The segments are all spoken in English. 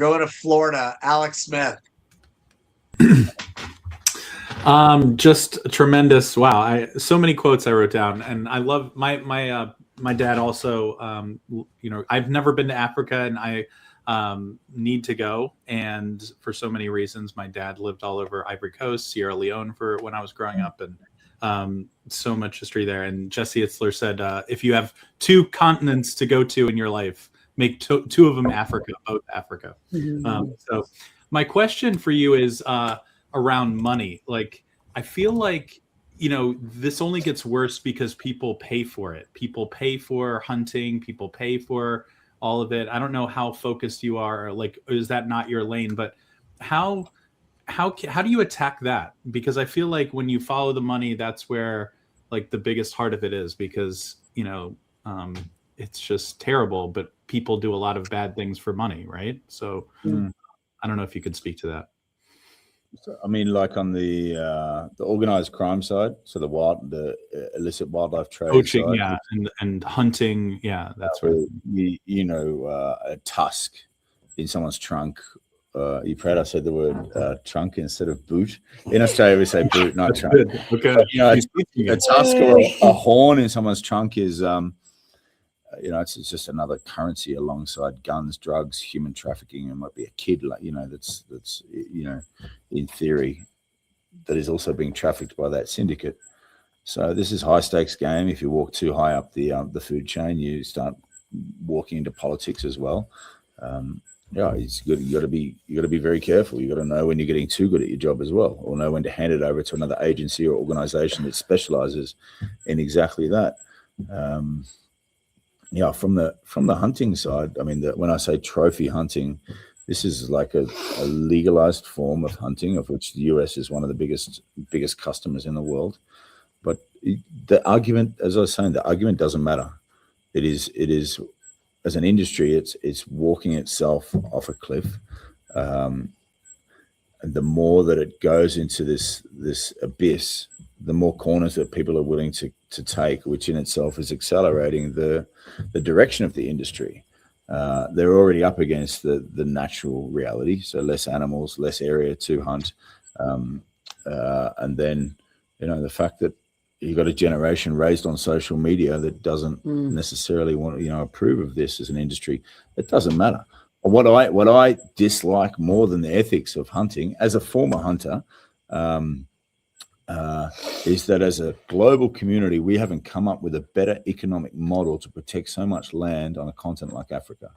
Going to Florida, Alex Smith. Just tremendous. Wow. So many quotes I wrote down, and I love my dad also, I've never been to Africa, and I need to go. And for so many reasons, my dad lived all over Ivory Coast, Sierra Leone for when I was growing up, and so much history there. And Jesse Itzler said, if you have 2 continents to go to in your life, make 2 of them Africa, both Africa. So my question for you is around money. Like, I feel like, this only gets worse because people pay for it. People pay for hunting. People pay for all of it. I don't know how focused you are. Or like, is that not your lane? But how do you attack that? Because I feel like when you follow the money, that's where like the biggest heart of it is, because, it's just terrible, but people do a lot of bad things for money. Right. So I don't know if you could speak to that. So, I mean, like on the organized crime side, so the illicit wildlife trade poaching, side, yeah, and hunting, yeah, that's right. A tusk in someone's trunk. You proud I said the word trunk instead of boot? In Australia, we say boot, not trunk. Good. Okay. But, a tusk or a horn in someone's trunk is, it's just another currency alongside guns, drugs, human trafficking. It might be a kid, that's in theory, that is also being trafficked by that syndicate. So this is high stakes game. If you walk too high up the food chain, you start walking into politics as well. It's good. You got to be very careful. You got to know when you're getting too good at your job as well, or know when to hand it over to another agency or organization that specializes in exactly that. From the hunting side, I mean, when I say trophy hunting, this is like a legalized form of hunting, of which the US is one of the biggest customers in the world. But the argument, as I was saying, the argument doesn't matter. It is as an industry, it's walking itself off a cliff. And the more that it goes into this abyss, the more corners that people are willing to take, which in itself is accelerating the direction of the industry. They're already up against the natural reality, so less animals, less area to hunt, and then the fact that you've got a generation raised on social media that doesn't necessarily want approve of this as an industry. It doesn't matter. What I dislike more than the ethics of hunting, as a former hunter, is that as a global community, we haven't come up with a better economic model to protect so much land on a continent like Africa.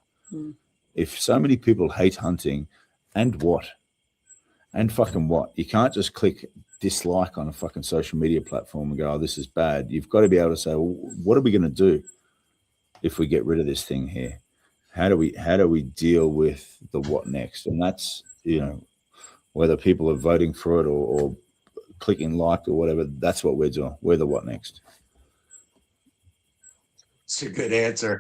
If so many people hate hunting, and fucking what? You can't just click dislike on a fucking social media platform and go, oh, this is bad. You've got to be able to say, well, what are we going to do if we get rid of this thing here? How do we deal with the what next? And that's, whether people are voting for it or clicking like or whatever, that's what we're doing. We're the what next. It's a good answer.